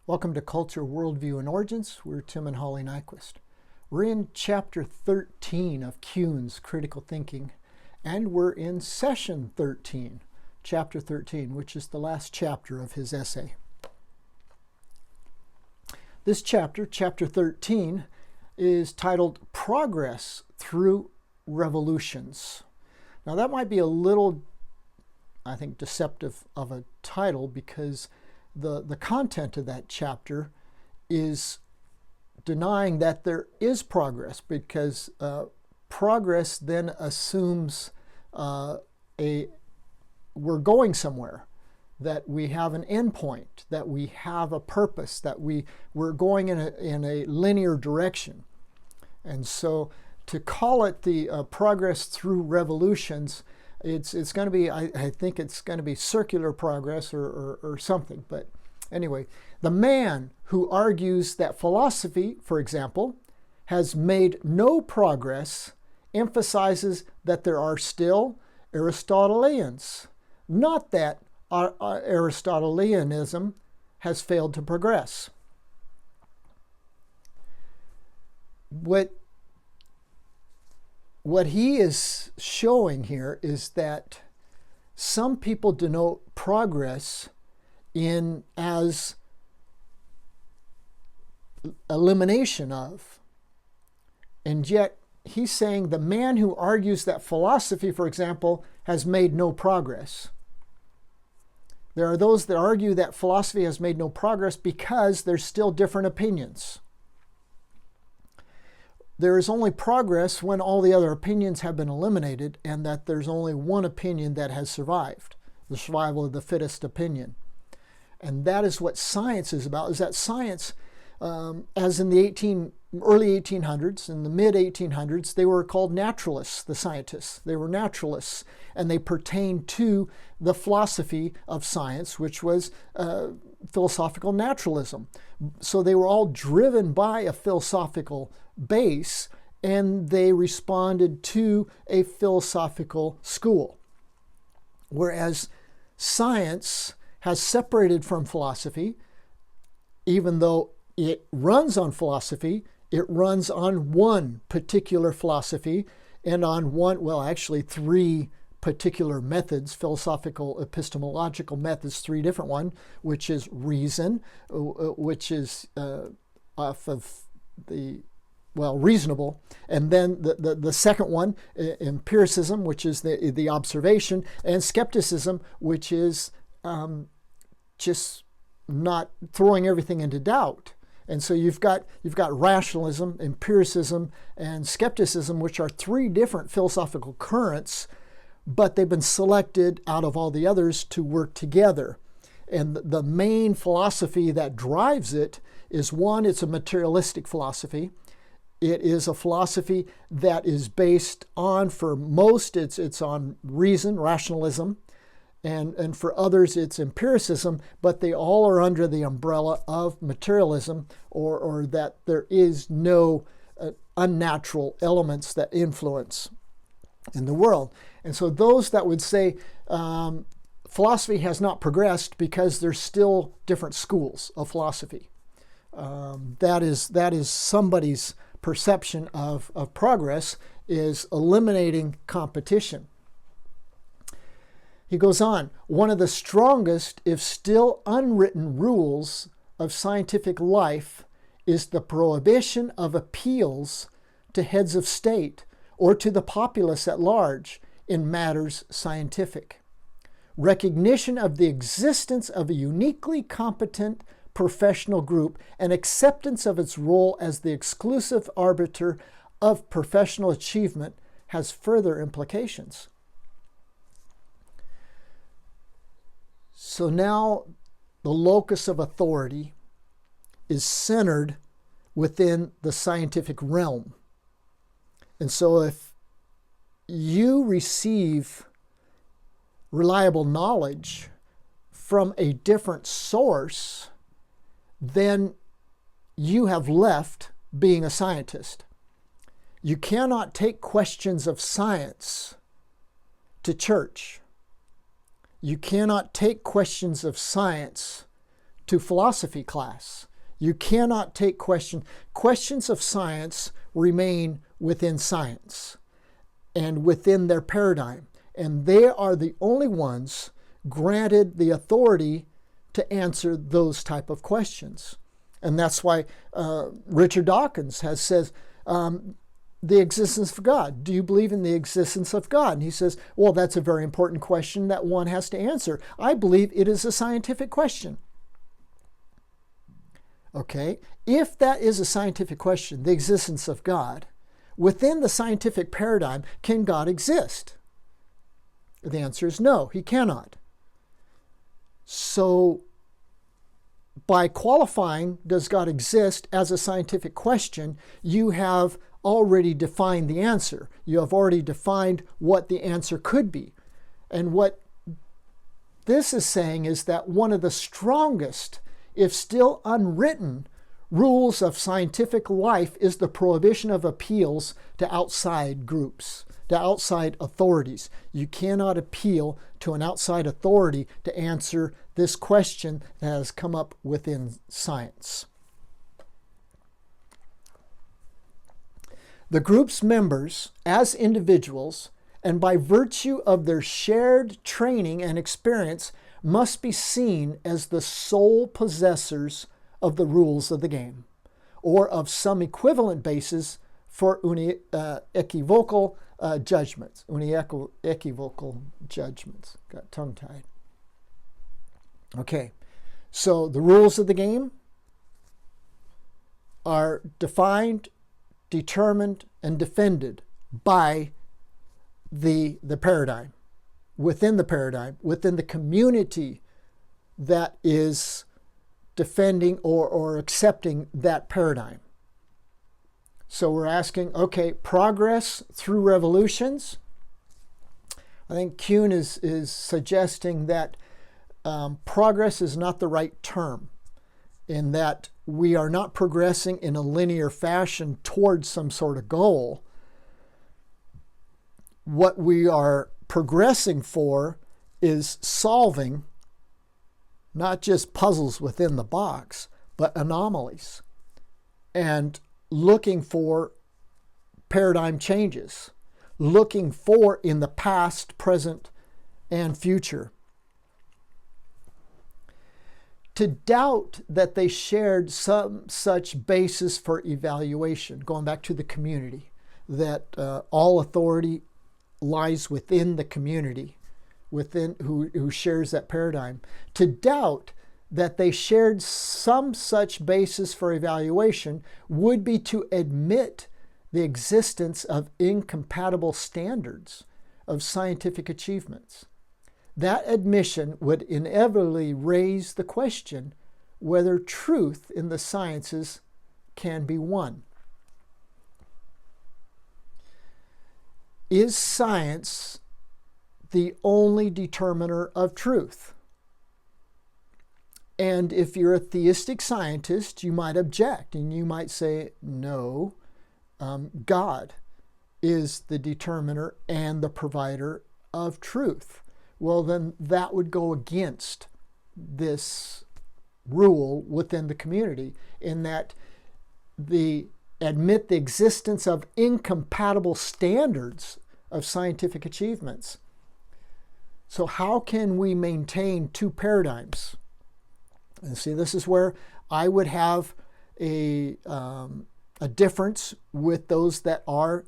Welcome to Culture, Worldview, and Origins. We're Tim and Holly Nyquist. We're in Chapter 13 of Kuhn's Critical Thinking, and we're in Session 13, Chapter 13, which is the last chapter of his essay. This chapter, Chapter 13, is titled Progress Through Revolutions. Now that might be a little, I think, deceptive of a title because the content of that chapter is denying that there is progress, because progress then assumes we're going somewhere, that we have an endpoint, that we have a purpose, that we're going in a linear direction. And so to call it the progress through revolutions, it's going to be, I think it's going to be circular progress or something. But anyway, the man who argues that philosophy, for example, has made no progress emphasizes that there are still Aristotelians, not that Aristotelianism has failed to progress. What he is showing here is that some people denote progress as elimination of, and yet he's saying the man who argues that philosophy, for example, has made no progress. There are those that argue that philosophy has made no progress because there's still different opinions. There is only progress when all the other opinions have been eliminated, and that there's only one opinion that has survived, the survival of the fittest opinion. And that is what science is about, is that science, as in the early 1800s, in the mid 1800s, they were called naturalists, the scientists. They were naturalists, and they pertained to the philosophy of science, which was philosophical naturalism. So they were all driven by a philosophical base, and they responded to a philosophical school. Whereas science has separated from philosophy, even though it runs on philosophy, it runs on one particular philosophy and on three particular methods, philosophical epistemological methods, three different ones, which is reason, which is off of reasonable, and then the second one, empiricism, which is the observation, and skepticism, which is just not throwing everything into doubt. And so you've got rationalism, empiricism, and skepticism, which are three different philosophical currents, but they've been selected out of all the others to work together. And the main philosophy that drives it is, one, it's a materialistic philosophy. It is a philosophy that is based on, for most, it's on reason, rationalism, and for others it's empiricism, but they all are under the umbrella of materialism, or that there is no unnatural elements that influence in the world. And so those that would say philosophy has not progressed because there's still different schools of philosophy, that is somebody's perception of progress, is eliminating competition. He goes on, one of the strongest, if still unwritten, rules of scientific life is the prohibition of appeals to heads of state or to the populace at large in matters scientific. Recognition of the existence of a uniquely competent professional group and acceptance of its role as the exclusive arbiter of professional achievement has further implications. So now the locus of authority is centered within the scientific realm. And so if you receive reliable knowledge from a different source, then you have left being a scientist. You cannot take questions of science to church. You cannot take questions of science to philosophy class. You cannot take questions of science remain within science and within their paradigm. And they are the only ones granted the authority to answer those type of questions. And that's why Richard Dawkins has says, the existence of God. Do you believe in the existence of God? And he says, well, that's a very important question that one has to answer. I believe it is a scientific question. Okay, if that is a scientific question, the existence of God, within the scientific paradigm, can God exist? The answer is no, he cannot. So, by qualifying, does God exist as a scientific question, you have already defined the answer. You have already defined what the answer could be. And what this is saying is that one of the strongest, if still unwritten, rules of scientific life is the prohibition of appeals to outside groups, to outside authorities. You cannot appeal to an outside authority to answer this question that has come up within science. The group's members, as individuals, and by virtue of their shared training and experience, must be seen as the sole possessors of the rules of the game, or of some equivalent basis for unequivocal judgments. Unequivocal judgments. Got tongue-tied. Okay, so the rules of the game are defined, determined, and defended by the paradigm, within the community that is defending or accepting that paradigm. So we're asking, okay, progress through revolutions. I think Kuhn is suggesting that progress is not the right term, in that we are not progressing in a linear fashion towards some sort of goal. What we are progressing for is solving not just puzzles within the box, but anomalies, and looking for paradigm changes, looking for in the past, present, and future. To doubt that they shared some such basis for evaluation, going back to the community, that all authority lies within the community, within who shares that paradigm. To doubt that they shared some such basis for evaluation would be to admit the existence of incompatible standards of scientific achievements. That admission would inevitably raise the question whether truth in the sciences can be won. Is science the only determiner of truth? And if you're a theistic scientist, you might object and you might say, no, God is the determiner and the provider of truth. Well, then that would go against this rule within the community, in that admit the existence of incompatible standards of scientific achievements. So how can we maintain two paradigms? And see, this is where I would have a difference with those that are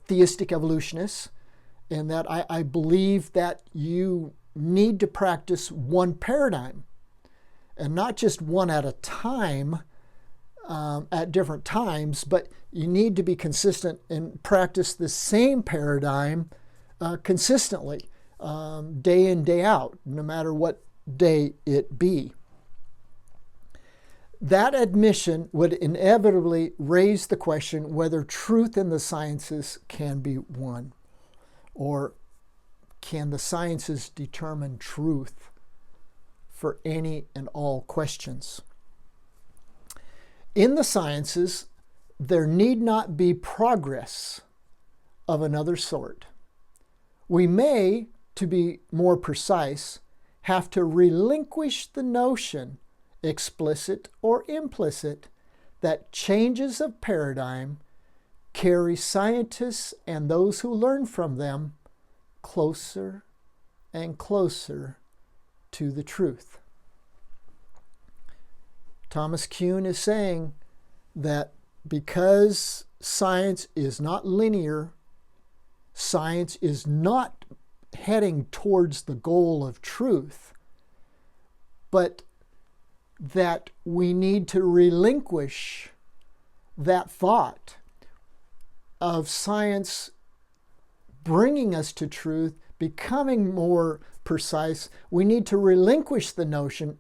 theistic evolutionists, in that I believe that you need to practice one paradigm, and not just one at a time, at different times, but you need to be consistent and practice the same paradigm consistently, day in, day out, no matter what day it be. That admission would inevitably raise the question whether truth in the sciences can be won, or can the sciences determine truth for any and all questions. In the sciences, there need not be progress of another sort. We may, to be more precise, have to relinquish the notion explicit or implicit, that changes of paradigm carry scientists and those who learn from them closer and closer to the truth. Thomas Kuhn is saying that because science is not linear, science is not heading towards the goal of truth, but that we need to relinquish that thought of science bringing us to truth, becoming more precise. We need to relinquish the notion,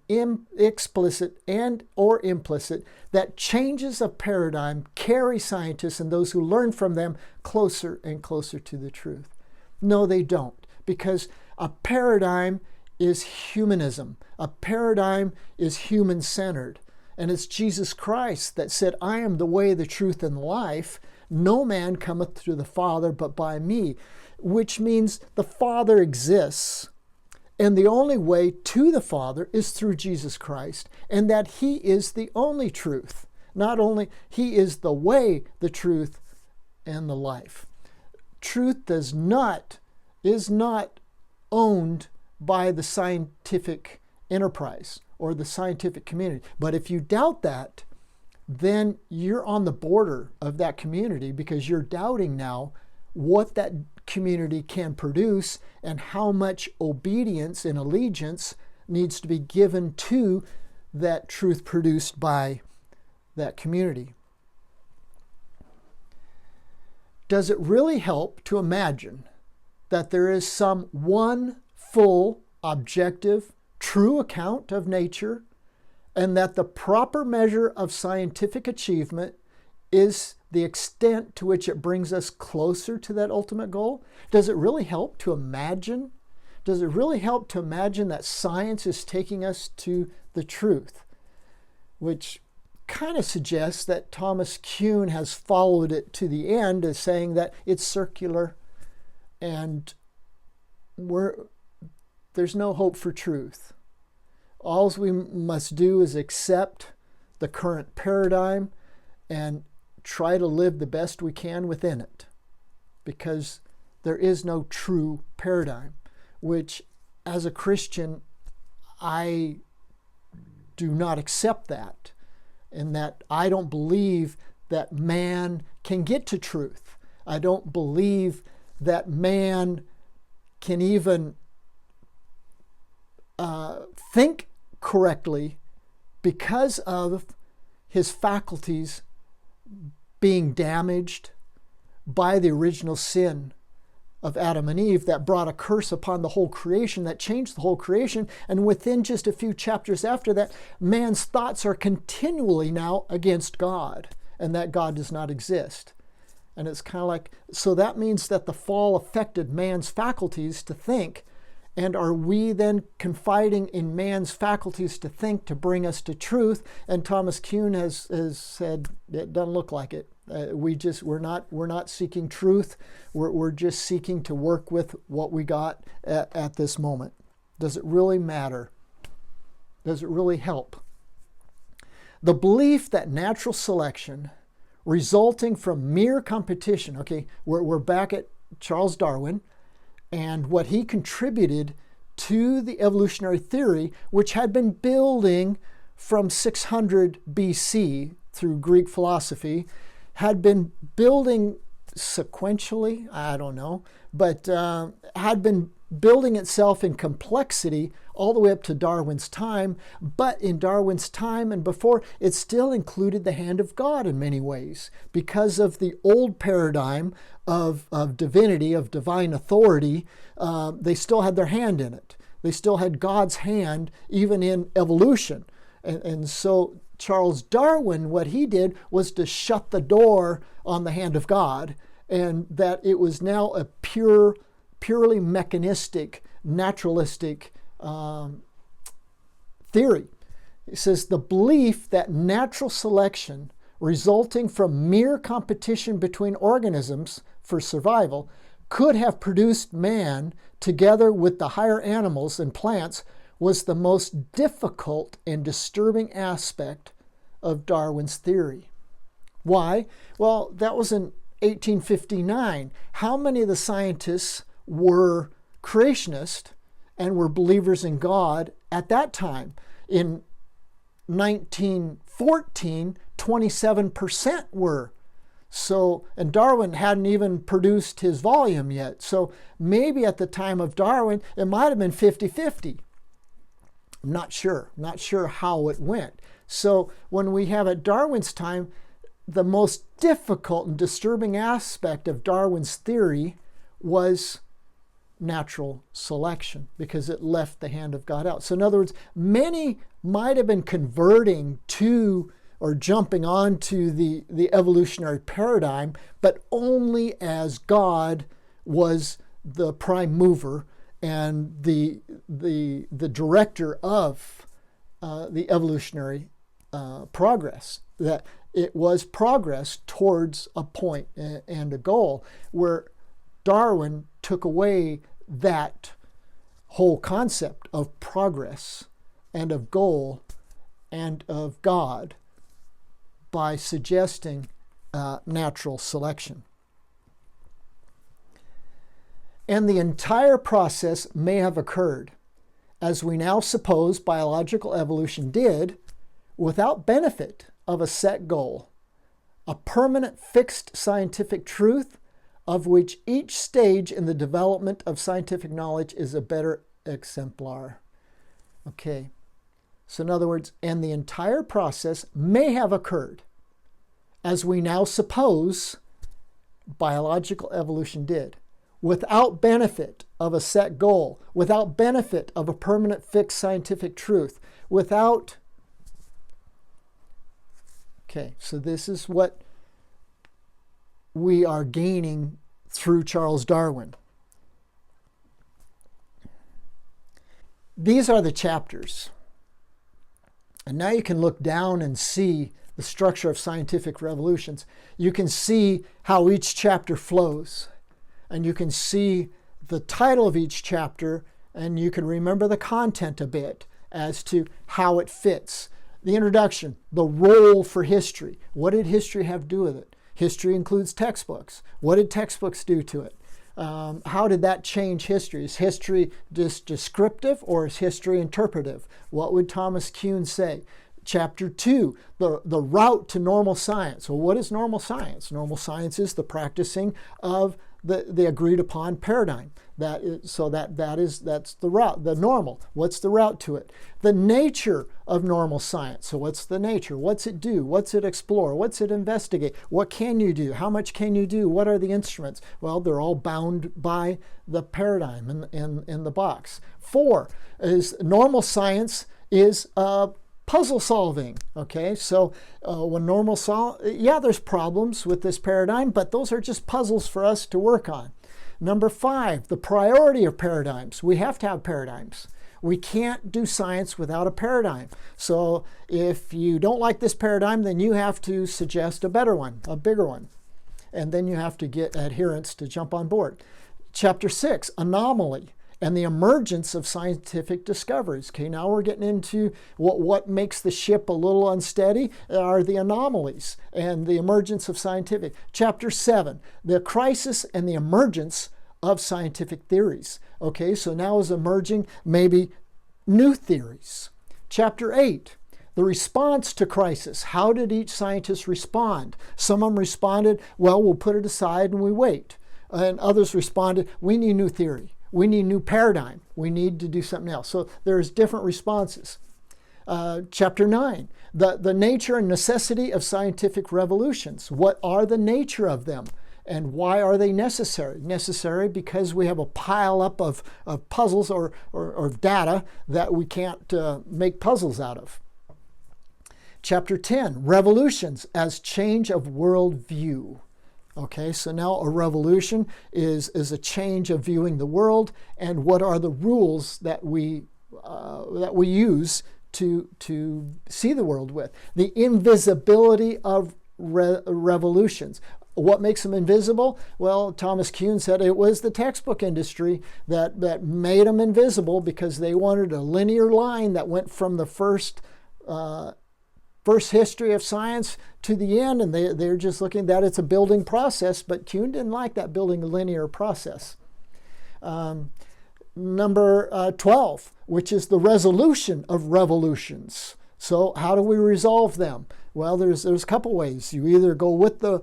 explicit and or implicit, that changes of paradigm carry scientists and those who learn from them closer and closer to the truth. No, they don't, because a paradigm is humanism. A paradigm is human-centered. And it's Jesus Christ that said, I am the way, the truth, and the life. No man cometh to the Father but by me. Which means the Father exists, and the only way to the Father is through Jesus Christ, and that He is the only truth. Not only, He is the way, the truth, and the life. Truth is not owned by the scientific enterprise or the scientific community. But if you doubt that, then you're on the border of that community, because you're doubting now what that community can produce and how much obedience and allegiance needs to be given to that truth produced by that community. Does it really help to imagine that there is some one full, objective, true account of nature, and that the proper measure of scientific achievement is the extent to which it brings us closer to that ultimate goal? Does it really help to imagine? Does it really help to imagine that science is taking us to the truth? Which kind of suggests that Thomas Kuhn has followed it to the end, as saying that it's circular and there's no hope for truth. All we must do is accept the current paradigm and try to live the best we can within it, because there is no true paradigm, which as a Christian, I do not accept that, and that I don't believe that man can get to truth. I don't believe that man can even think correctly because of his faculties being damaged by the original sin of Adam and Eve that brought a curse upon the whole creation, that changed the whole creation. And within just a few chapters after that, man's thoughts are continually now against God, and that God does not exist. And it's kind of like, so that means that the fall affected man's faculties to think. And are we then confiding in man's faculties to think to bring us to truth? And Thomas Kuhn has said it doesn't look like it. We're not seeking truth. We're just seeking to work with what we got at this moment. Does it really matter? Does it really help? The belief that natural selection resulting from mere competition. Okay, we're back at Charles Darwin and what he contributed to the evolutionary theory, which had been building from 600 BC through Greek philosophy, had been building sequentially, I don't know, but had been building itself in complexity all the way up to Darwin's time. But in Darwin's time and before, it still included the hand of God in many ways, because of the old paradigm of divinity, of divine authority. They still had their hand in it. They still had God's hand even in evolution. And so Charles Darwin, what he did was to shut the door on the hand of God, and that it was now a purely mechanistic, naturalistic theory. It says the belief that natural selection resulting from mere competition between organisms for survival could have produced man together with the higher animals and plants was the most difficult and disturbing aspect of Darwin's theory. Why? Well, that was in 1859. How many of the scientists were creationists and were believers in God at that time? In 1914, 27% were. So, and Darwin hadn't even produced his volume yet. So maybe at the time of Darwin, it might have been 50-50. I'm not sure how it went. So when we have at Darwin's time, the most difficult and disturbing aspect of Darwin's theory was natural selection, because it left the hand of God out. So in other words, many might have been converting to or jumping onto the evolutionary paradigm, but only as God was the prime mover and the director of the evolutionary progress. That it was progress towards a point and a goal, where Darwin took away that whole concept of progress and of goal and of God by suggesting natural selection. And the entire process may have occurred, as we now suppose biological evolution did, without benefit of a set goal, a permanent fixed scientific truth of which each stage in the development of scientific knowledge is a better exemplar. Okay, so in other words, and the entire process may have occurred, as we now suppose biological evolution did, without benefit of a set goal, without benefit of a permanent fixed scientific truth, without... Okay, so this is what we are gaining through Charles Darwin. These are the chapters. And now you can look down and see the structure of scientific revolutions. You can see how each chapter flows. And you can see the title of each chapter, and you can remember the content a bit as to how it fits. The introduction, the role for history. What did history have to do with it? History includes textbooks. What did textbooks do to it? How did that change history? Is history just descriptive, or is history interpretive? What would Thomas Kuhn say? Chapter 2, the route to normal science. Well, what is normal science? Normal science is the practicing of the agreed upon paradigm. That's the route, the normal. What's the route to it? The nature of normal science. So what's the nature? What's it do? What's it explore? What's it investigate? What can you do? How much can you do? What are the instruments? Well, they're all bound by the paradigm in the box. 4 is normal science is puzzle solving. Okay, so when there's problems with this paradigm, but those are just puzzles for us to work on. Number 5, the priority of paradigms. We have to have paradigms. We can't do science without a paradigm. So if you don't like this paradigm, then you have to suggest a better one, a bigger one. And then you have to get adherents to jump on board. Chapter 6, anomaly and the emergence of scientific discoveries. Okay, now we're getting into what makes the ship a little unsteady are the anomalies and the emergence of scientific. Chapter 7, the crisis and the emergence of scientific theories. Okay, so now is emerging maybe new theories. Chapter 8, the response to crisis. How did each scientist respond? Some of them responded, well, we'll put it aside and we wait. And others responded, we need new theory. We need new paradigm. We need to do something else. So there's different responses. Chapter 9, the nature and necessity of scientific revolutions. What are the nature of them? And why are they necessary? Necessary because we have a pile up of puzzles or data that we can't make puzzles out of. Chapter 10, revolutions as change of worldview. Okay, so now a revolution is a change of viewing the world, and what are the rules that we use to see the world with. The invisibility of revolutions. What makes them invisible? Well, Thomas Kuhn said it was the textbook industry that made them invisible, because they wanted a linear line that went from the first history of science to the end, and they're just looking at that it's a building process, but Kuhn didn't like that building a linear process. Number 12, which is the resolution of revolutions. So how do we resolve them? Well, there's a couple ways. You either go with the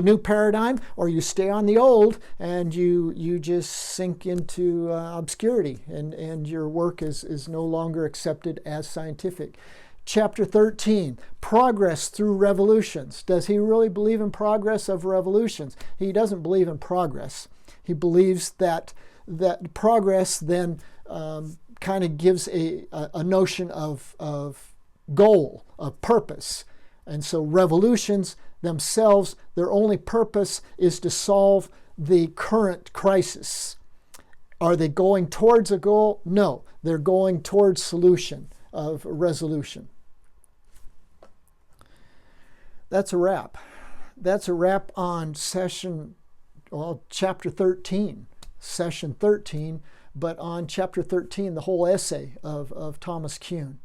new paradigm, or you stay on the old and you just sink into obscurity, and your work is no longer accepted as scientific. Chapter 13, progress through revolutions. Does he really believe in progress of revolutions? He doesn't believe in progress. He believes that progress then kind of gives a notion of goal, of purpose. And so revolutions themselves, their only purpose is to solve the current crisis. Are they going towards a goal? No, they're going towards solution of resolution. That's a wrap. That's a wrap on chapter 13, session 13, but on chapter 13, the whole essay of Thomas Kuhn.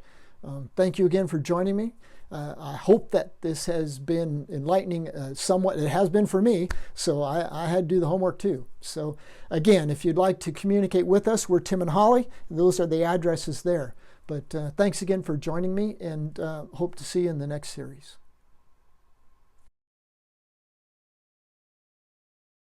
Thank you again for joining me. I hope that this has been enlightening somewhat. It has been for me, so I had to do the homework too. So again, if you'd like to communicate with us, we're Tim and Holly. Those are the addresses there. But thanks again for joining me, and hope to see you in the next series.